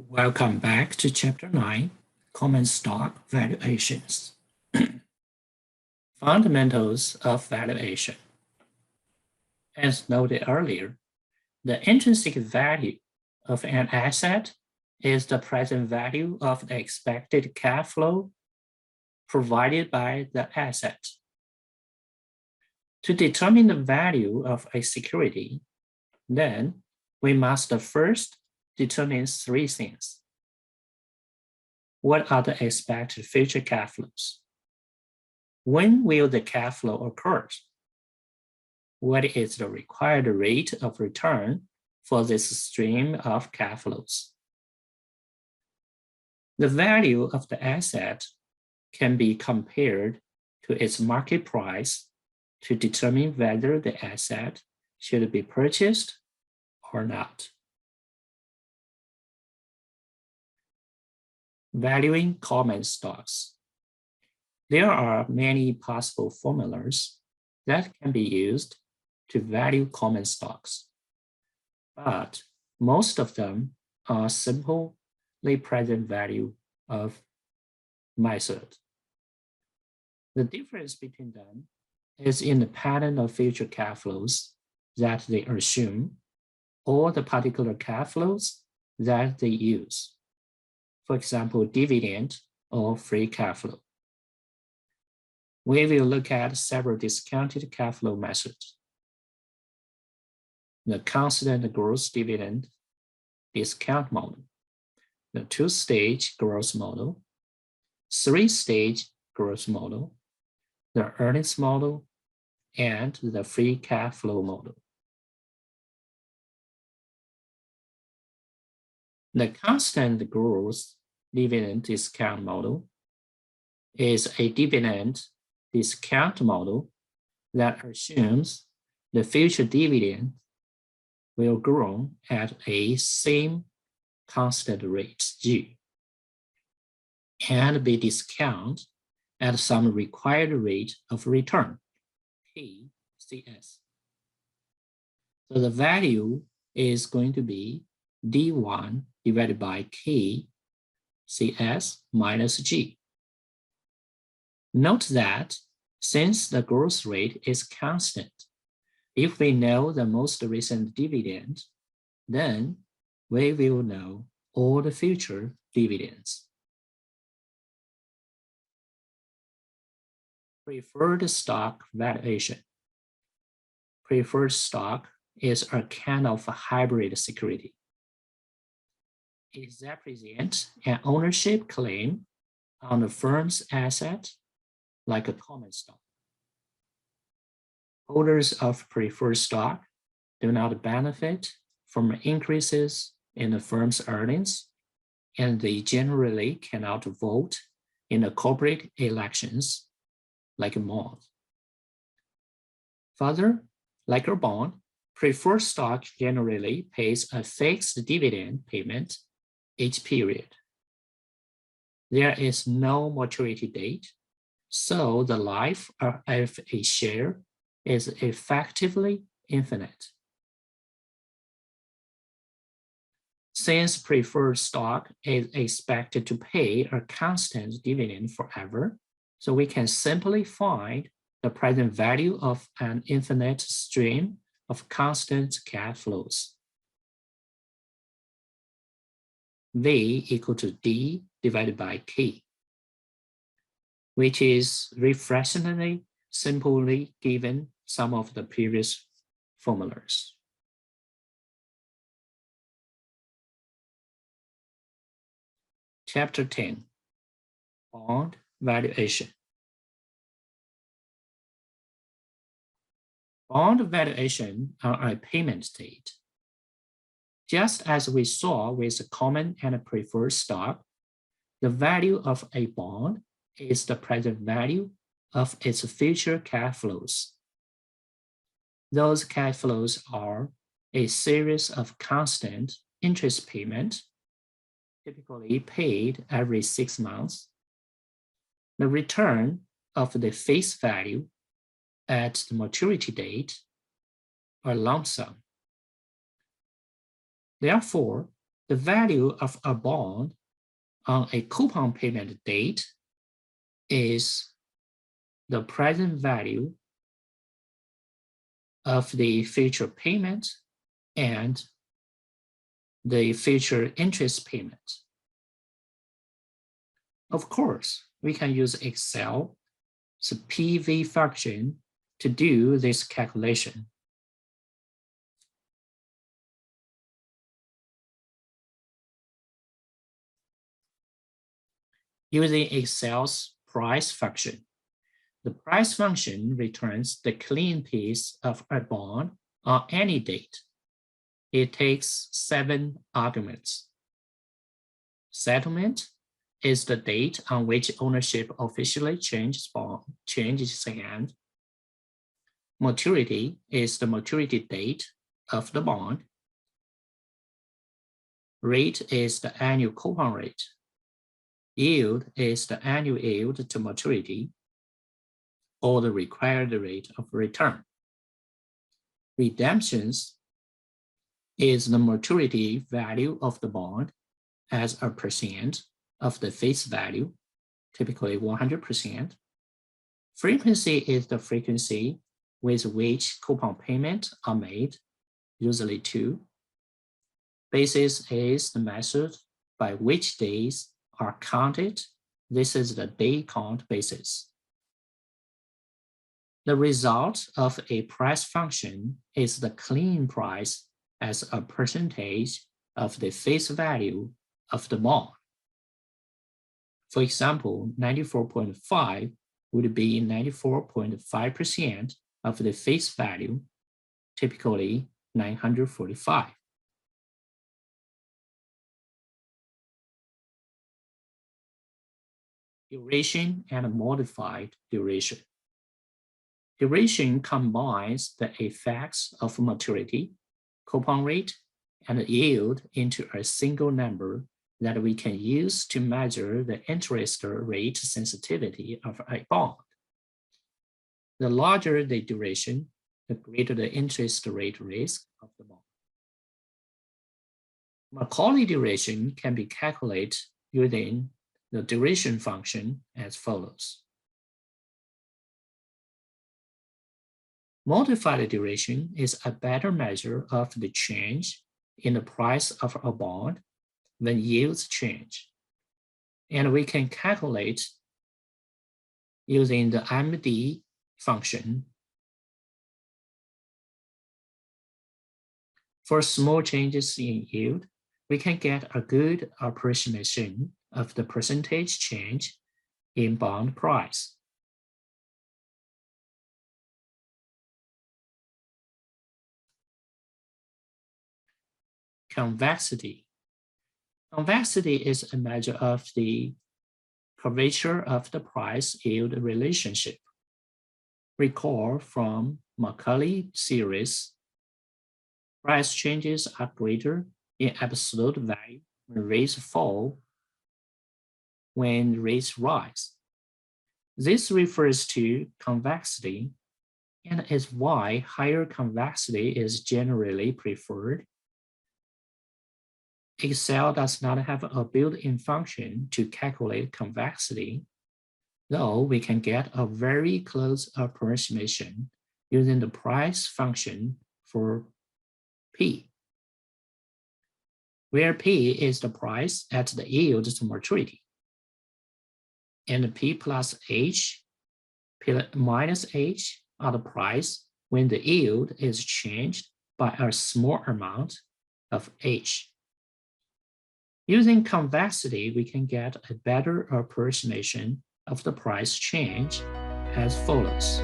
Welcome back to Chapter 9, Common Stock Valuations. Fundamentals of valuation. As noted earlier, the intrinsic value of an asset is the present value of the expected cash flow provided by the asset. To determine the value of a security, then we must first determine three things. What are the expected future cash flows? When will the cash flow occur? What is the required rate of return for this stream of cash flows? The value of the asset can be compared to its market price to determine whether the asset should be purchased or not. Valuing common stocks. There are many possible formulas that can be used to value common stocks, but most of them are simply present value of method. The difference between them is in the pattern of future cash flows that they assume or the particular cash flows that they use. For example, dividend or free cash flow. We will look at several discounted cash flow methods. The constant growth dividend discount model, the two-stage growth model, three-stage growth model, the earnings model, and the free cash flow model. The constant growth dividend discount model is a dividend discount model that assumes the future dividend will grow at a same constant rate, G, and be discounted at some required rate of return, P, CS. So the value is going to be D1 divided by K CS minus G. Note that since the growth rate is constant, if we know the most recent dividend, then we will know all the future dividends. Preferred stock valuation. Preferred stock is a kind of a hybrid security. It represents an ownership claim on the firm's asset like a common stock. Holders of preferred stock do not benefit from increases in the firm's earnings, and they generally cannot vote in the corporate elections like a bond. Further, like a bond, preferred stock generally pays a fixed dividend payment each period. There is no maturity date, so the life of a share is effectively infinite. Since preferred stock is expected to pay a constant dividend forever, so we can simply find the present value of an infinite stream of constant cash flows. V equal to D divided by K, which is refreshingly simply given some of the previous formulas. Chapter 10, Bond Valuation. Bond valuation on a payment date. Just as we saw with a common and a preferred stock, the value of a bond is the present value of its future cash flows. Those cash flows are a series of constant interest payments, typically paid every 6 months, the return of the face value at the maturity date, or lump sum. Therefore, the value of a bond on a coupon payment date is the present value of the future payment and the future interest payment. Of course, we can use Excel's PV function to do this calculation. Using Excel's price function, the price function returns the clean piece of a bond on any date. It takes 7 arguments. Settlement is the date on which ownership officially changes hand. Maturity is the maturity date of the bond. Rate is the annual coupon rate. Yield is the annual yield to maturity, or the required rate of return. Redemptions is the maturity value of the bond as a percent of the face value, typically 100%. Frequency is the frequency with which coupon payments are made, usually 2. Basis is the method by which days are counted. This is the day count basis. The result of a price function is the clean price as a percentage of the face value of the bond. For example, 94.5 would be 94.5% of the face value, typically 945. Duration and modified duration. Duration combines the effects of maturity, coupon rate, and yield into a single number that we can use to measure the interest rate sensitivity of a bond. The larger the duration, the greater the interest rate risk of the bond. Macaulay duration can be calculated using the duration function as follows. Modified duration is a better measure of the change in the price of a bond when yields change. And we can calculate using the MD function. For small changes in yield, we can get a good approximation of the percentage change in bond price. Convexity. Convexity is a measure of the curvature of the price-yield relationship. Recall from Macaulay series, price changes are greater in absolute value when rates fall when rates rise. This refers to convexity and is why higher convexity is generally preferred. Excel does not have a built-in function to calculate convexity, though we can get a very close approximation using the price function for P, where P is the price at the yield to maturity, and P plus H, P minus H are the price when the yield is changed by a small amount of H. Using convexity, we can get a better approximation of the price change as follows.